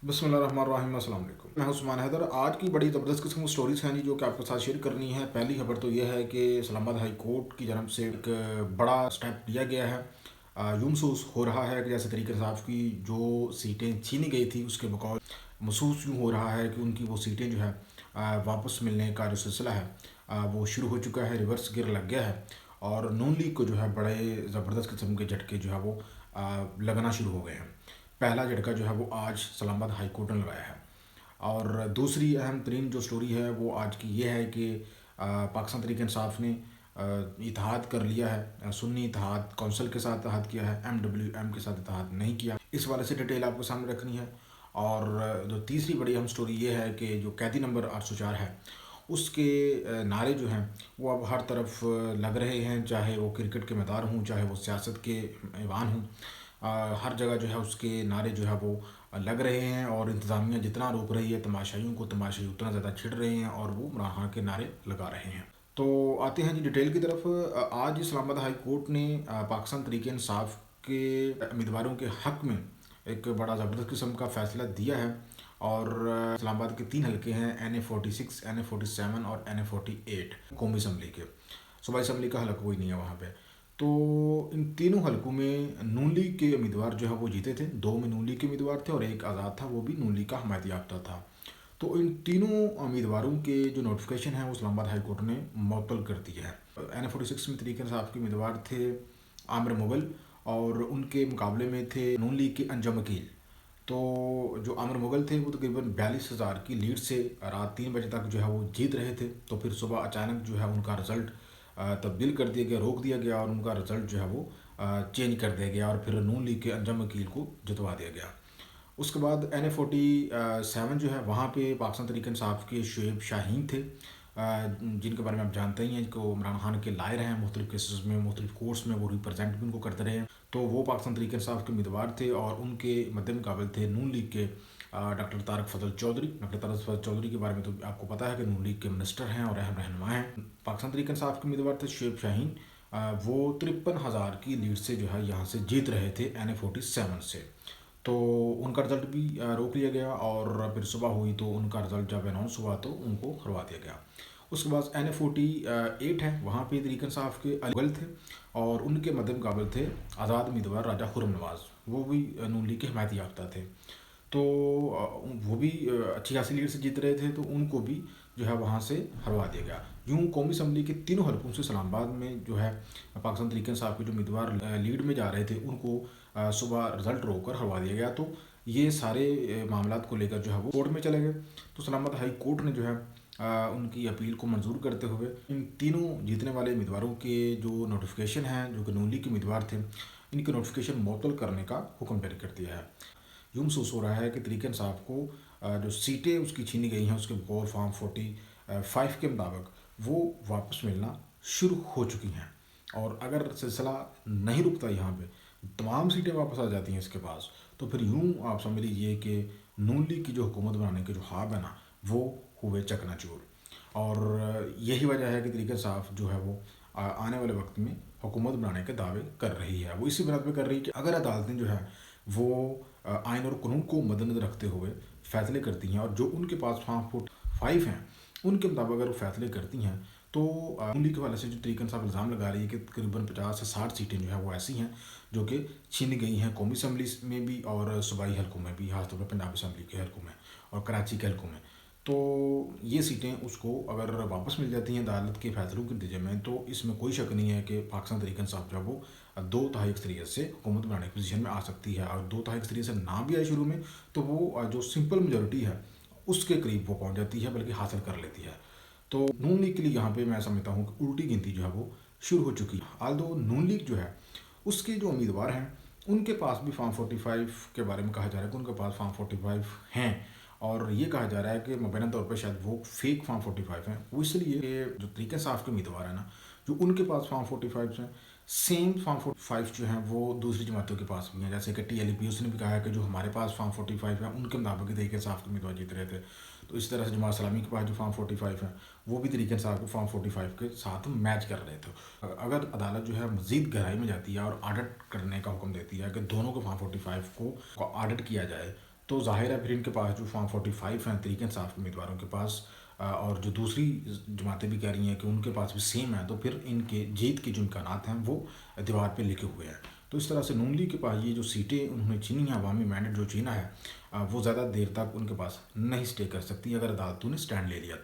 बिस्मिल्लाहिर्रहमानिर्रहीम, अस्सलाम वालेकुम। मैं उस्मान हैदर। आज की बड़ी ज़बरदस्त किस्म की स्टोरीज़ हैं जी जो कि आपके साथ शेयर करनी है। पहली खबर तो यह है कि इस्लामाबाद हाई कोर्ट की जानब से एक बड़ा स्टेप लिया गया है। यूं महसूस हो रहा है कि जैसे तरीके साहब की जो सीटें छीनी गई थी उसके बकौल महसूस यूँ हो रहा है कि उनकी वो सीटें जो है वापस मिलने का जो सिलसिला है वो शुरू हो चुका है, रिवर्स गियर लग गया है और नून लीग को जो है बड़े ज़बरदस्त किस्म के झटके जो है वो लगना शुरू हो गए हैं। पहला झटका जो है वो आज इस्लामाबाद हाई कोर्ट ने लगाया है। और दूसरी अहम तरीन जो स्टोरी है वो आज की ये है कि पाकिस्तान तहरीक इंसाफ ने इत्तेहाद कर लिया है। सुन्नी इत्तेहाद कौंसिल के साथ इत्तेहाद किया है, MWM के साथ इत्तेहाद नहीं किया। इस वाले से डिटेल आपको सामने रखनी है। और जो तीसरी बड़ी अहम स्टोरी ये है कि जो कैदी नंबर 804 है उसके नारे जो हैं वो अब हर तरफ लग रहे हैं, चाहे वो क्रिकेट के मैदान हों, चाहे वो सियासत के ऐवान हों। हर जगह जो है उसके नारे जो है वो लग रहे हैं और इंतज़ामिया जितना रोक रही है तमाशाइयों को, तमाशाई उतना ज़्यादा छिड़ रहे हैं और वो इमरान खान के नारे लगा रहे हैं। तो आते हैं जी डिटेल की तरफ। आज इस्लामाबाद हाई कोर्ट ने पाकिस्तान तहरीक इंसाफ के उम्मीदवारों के हक़ में एक बड़ा ज़बरदस्त किस्म का फ़ैसला दिया है। और इस्लामाबाद के 3 हलके हैं, NA46, NA47 और NA48 कौमी असम्बली के। सूबाई असम्बली का हलका कोई नहीं है वहाँ पे। तो इन तीनों हलकों में नून लीग के उम्मीदवार जो है वो जीते थे। 2 में नून लीग के उम्मीदवार थे और एक आज़ाद था, वो भी नून लीग का हमायत याफ्ता था। तो इन तीनों उम्मीदवारों के जो नोटिफिकेशन है वो इस्लामाबाद हाई कोर्ट ने मुअत्तल कर दिया है। NA46 में तरीके इंसाफ के उम्मीदवार थे आमिर मुगल और उनके मुकाबले में थे नून लीग के अंजम वकील। तो जो आमिर मुगल थे वो तकरीबन 42,000 की लीड से रात 3 बजे तक जो है वो जीत रहे थे। तो फिर सुबह अचानक जो है उनका रिज़ल्ट तब्दील कर दिया गया, रोक दिया गया और उनका रिज़ल्ट जो है वो चेंज कर दिया गया और फिर नून लीग के अंजम वकील को जितवा दिया गया। उसके बाद NA47 जो है वहाँ पे पाकिस्तान तहरीक इंसाफ के शुएब शाहीन थे, जिनके बारे में आप जानते ही हैं, जिनको इमरान खान के लाए रहे हैं मुख्तलिफ केसेस में, मुख्तलिफ कोर्ट्स में वो रिप्रेजेंट भी उनको करते रहे हैं। तो वो पाकिस्तान तहरीक इंसाफ के उम्मीदवार थे और उनके मद्दे मुकाबले थे नून लीग के डॉक्टर तारक फजल चौधरी। डॉक्टर तारक फजल चौधरी के बारे में तो आपको पता है कि नून लीग के मिनिस्टर हैं और अहम रहनुमा हैं। पाकिस्तान तहरीक इंसाफ के उम्मीदवार थे शुएब शाहीन। वो 53,000 की लीड से जो है यहाँ से जीत रहे थे NA47 से। तो उनका रिज़ल्ट भी रोक लिया गया और फिर सुबह हुई तो उनका रिज़ल्ट जब अनाउंस हुआ तो उनको हरवा दिया गया। उसके बाद NA48 है, वहाँ पे तहरीक इंसाफ के मुगल थे और उनके मद्दे मुकाबले थे आज़ाद उम्मीदवार राजा खुर्रम नवाज़। वो भी नून लीग के हिमायती याफ्ता थे। तो वो भी अच्छी खासी लीड से जीत रहे थे, तो उनको भी जो है वहाँ से हरवा दिया गया। यूँ कौमी असम्बली के तीनों हलकों से इस्लामाबाद में जो है पाकिस्तान तहरीक इंसाफ के जो उम्मीदवार लीड में जा रहे थे उनको सुबह रिज़ल्ट रोक कर हरवा दिया गया। तो ये सारे मामलात को लेकर जो है वो कोर्ट में चले गए। तो इस्लामाबाद हाई कोर्ट ने जो है उनकी अपील को मंजूर करते हुए इन तीनों जीतने वाले उम्मीदवारों के जो नोटिफिकेशन हैं, जो कि नून लीग के उम्मीदवार थे, इनके नोटिफिकेशन मुअत्तल करने का हुक्म जारी कर दिया है। यूँ महसूस हो रहा है कि तहरीक इंसाफ को जो सीटें उसकी छीनी गई हैं उसके बकौल फॉर्म 45 के मुताबिक वो वापस मिलना शुरू हो चुकी हैं। और अगर सिलसिला नहीं रुकता, यहाँ पे तमाम सीटें वापस आ जाती हैं इसके पास, तो फिर यूँ आप समझ लीजिए कि नून लीग की जो हुकूमत बनाने के जो ख्वाब है ना वो हुए चकनाचूर। और यही वजह है कि तहरीक इंसाफ जो है वो आने वाले वक्त में हुकूमत बनाने के दावे कर रही है। वो इसी बुनियाद पर कर रही है कि अगर अदालतें जो है वो आइन और कानून को मद्देनज़र रखते हुए फ़ैसले करती हैं और जो उनके पास फॉर्म 45 हैं उनके मुताबिक अगर वो फ़ैसले करती हैं तो नून लीग के हवाले से जो तहरीक इंसाफ इल्ज़ाम लगा रही है कि तकरीबन 50 से 60 सीटें जो है वो ऐसी हैं जो कि छीनी गई हैं कौमी असम्बली में भी और सूबाई हलकों में भी, खासतौर पर पंजाब असम्बली के हलकों में और कराची के हलकों में। तो ये सीटें उसको अगर वापस मिल जाती हैं अदालत के फैसलों के नतीजे में, तो इसमें कोई शक नहीं है कि पाकिस्तान तहरीक इंसाफ जो है वो 2/3 अक्सरियत से हुकूमत बनाने की पोजीशन में आ सकती है। और 2/3 अक्सरियत से ना भी आए शुरू में तो वो जो सिंपल मेजोरिटी है उसके करीब वो पहुंच जाती है, बल्कि हासिल कर लेती है। तो नून लीग के लिए यहाँ पे मैं समझता हूँ कि उल्टी गिनती जो है वो शुरू हो चुकी है। आल्दो नून लीग जो है उसके जो उम्मीदवार हैं उनके पास भी फॉर्म 45 के बारे में कहा जा रहा है कि उनके पास फॉर्म 45 हैं और ये कहा जा रहा है कि मुबैना तौर पर शायद वो फेक फॉर्म 45 हैं। वो इसलिए जो तरीके साफ के उम्मीदवार हैं ना, जो उनके पास फॉर्म 45 हैं, सेम फॉर्म 45 जो हैं वो दूसरी जमातों के पास भी हैं। जैसे कि TLP उसने भी कहा है कि जो हमारे पास फॉर्म 45 हैं उनके मुताबिक ही तरीके साफ के उम्मीदवार जीत रहे थे। तो इस तरह से जमात इस्लामी के पास जो फॉर्म 45 हैं वो भी तरीके साफ को फॉर्म 45 के साथ मैच कर रहे थे। अगर अदालत जो है मज़ीद गहराई में जाती है और ऑडिट करने का हुक्म देती है कि दोनों के फॉर्म 45 को ऑडिट किया जाए, तो ज़ाहिर है फिर इनके पास जो फॉर्म 45 हैं तहरीक इंसाफ के उम्मीदवारों के पास, और जो दूसरी जमातें भी कह रही हैं कि उनके पास भी सेम है, तो फिर इनके जीत के जो इम्कानात हैं वो दीवार पे लिखे हुए हैं। तो इस तरह से नून लीग के पास ये जो सीटें उन्होंने चीनी हैं, अवामी मैंडेट जो चीना है, वो ज़्यादा देर तक उनके पास नहीं स्टे कर सकती अगर अदालतों ने स्टैंड ले लिया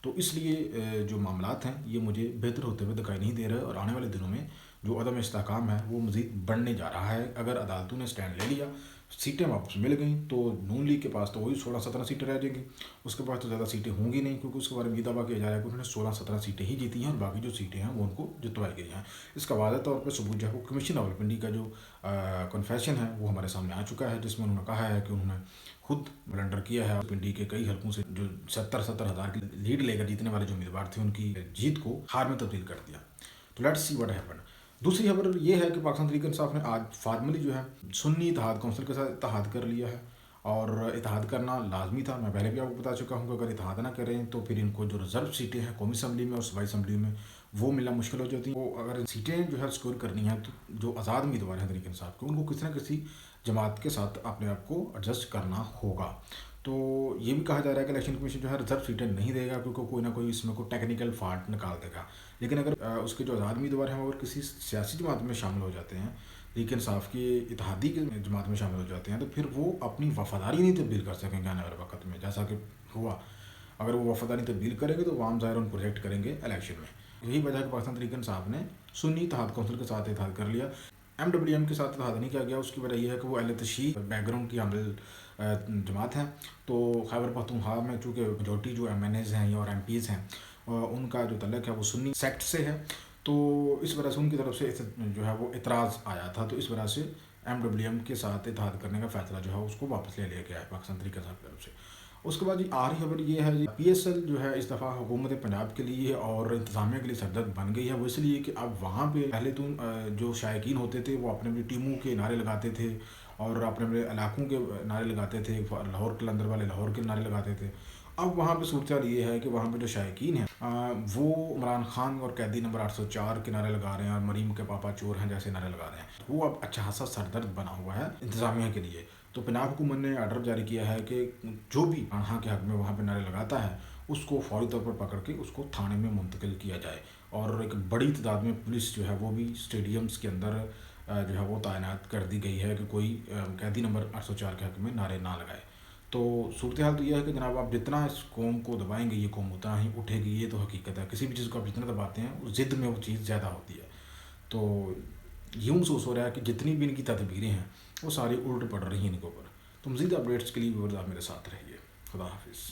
तो इसलिए जो मामलात हैं ये मुझे बेहतर होते हुए दिखाई नहीं दे रहे, और आने वाले दिनों में जो अदम इस्तेहकाम है वो मज़ीद बढ़ने जा रहा है। अगर अदालतों ने स्टैंड ले लिया, सीटें वापस मिल गई, तो नून लीग के पास तो वही 16-17 सीटें रह जाएंगी, उसके पास तो ज़्यादा सीटें होंगी नहीं, क्योंकि उसके बारे में ये दावा किया जा रहा है कि उन्होंने 16-17 सीटें ही जीती हैं और बाकी जो सीटें हैं वो उनको जितवाई गई हैं। इसका वाज़ेह तौर पर सबूत जो है वो कमीशन रावलपिंडी का जो कन्फेशन है वो हमारे सामने आ चुका है, जिसमें उन्होंने कहा है कि उन्होंने खुद ब्लंडर किया है। पिंडी के कई हलकों से जो 70-70 हज़ार की लीड लेकर जीतने वाले जो उम्मीदवार थे उनकी जीत को हार में तब्दील कर दिया। तो लेट्स सी व्हाट हैपेंड। दूसरी खबर ये है कि पाकिस्तान तहरीक इंसाफ ने आज फार्मली जो है सुन्नी इत्तेहाद कौंसिल के साथ इत्तेहाद कर लिया है, और इत्तेहाद करना लाजमी था। मैं पहले भी आपको बता चुका हूँ कि अगर इत्तेहाद ना करें तो फिर इनको जो रिजर्व सीटें हैं कौमी असम्बली में और सूबाई असम्बली में वो मिलना मुश्किल हो जाती है। वो अगर सीटें जो है स्कोर करनी है तो जो आज़ाद उम्मीदवार हैं तहरीक इंसाफ के, उनको किसी न किसी जमात के साथ अपने आप को एडजस्ट करना होगा। तो ये भी कहा जा रहा है कि इलेक्शन कमीशन जो है रिजर्व सीटें नहीं देगा, क्योंकि कोई ना कोई इसमें कोई टेक्निकल फॉल्ट निकाल देगा। लेकिन अगर उसके जो आज़ाद उम्मीदवार हैं वो अगर किसी सियासी जमात में शामिल हो जाते हैं, तहरीक इंसाफ की इत्तेहादी की जमात में शामिल हो जाते हैं, तो फिर वो अपनी वफादारी नहीं तब्दील कर सकेंगे आने वाले वक्त में, जैसा कि हुआ। अगर वो वफादारी तब्दील करेंगे तो वाम ज़ाहिर उनको रिजेक्ट करेंगे इलेक्शन में। यही वजह है कि पाकिस्तान तहरीक इंसाफ ने सुन्नी इत्तेहाद कौंसिल के साथ इत्तेहाद कर लिया। MWM के साथ इत्तेहाद नहीं किया गया, उसकी वजह यह है कि वो अहले तशरीह बैकग्राउंड की हामिल जमात हैं। तो खैबर पख्तूनख्वा में चूँकि मेजोरिटी जो MNAs हैं और MPs हैं उनका जो तल्लक है वो सुन्नी सेक्ट से है, तो इस वजह से उनकी तरफ से जो है वो इतराज़ आया था। तो इस वजह से MWM के साथ इत्तेहाद करने का फ़ैसला जो है उसको वापस ले लिया गया है पाकिस्तान तहरीक इंसाफ की तरफ से। उसके बाद जी आखिरी खबर ये है जी, PSL जो है इस दफ़ा हुकूमत पंजाब के लिए और इंतज़ामिया के लिए सरदर्द बन गई है। वो इसलिए कि अब वहाँ पे पहले तो जो शायकीन होते थे वो अपने अपनी टीमों के नारे लगाते थे और अपने अपने इलाकों के नारे लगाते थे, लाहौर के अंदर वाले लाहौर के नारे लगाते थे। अब वहाँ पे सूरत ये है कि वहाँ पे जो शायकीन हैं वो इमरान खान और कैदी नंबर 804 के नारे लगा रहे हैं और मरीम के पापा चोर हैं जैसे नारे लगा रहे हैं। वो अब अच्छा खासा सरदर्द बना हुआ है इंतज़ामिया के लिए। तो पंजाब हुकूमत ने आर्डर जारी किया है कि जो भी हाँ के हक में वहाँ पे नारे लगाता है उसको फौरी तौर पर पकड़ के उसको थाने में मुंतकिल किया जाए, और एक बड़ी तादाद में पुलिस जो है वो भी स्टेडियम्स के अंदर जो है वो तैनात कर दी गई है कि कोई कैदी नंबर 804 के हक में नारे ना लगाए। तो सूरत हाल तो यह है कि जनाब आप जितना इस कौम को दबाएंगे ये कौम उतना ही उठेगी, ये तो हकीकत है। किसी भी चीज़ को आप जितना दबाते हैं उस ज़िद में वो चीज़ ज़्यादा होती है। तो यूँ महसूस हो रहा है कि जितनी भी इनकी तदबीरें हैं वो सारी उल्ट पड़ रही हैं इनके ऊपर। तो मज़ीद अपडेट्स के लिए व्यूअर्स आप मेरे साथ रहिए। खुदा हाफिज़।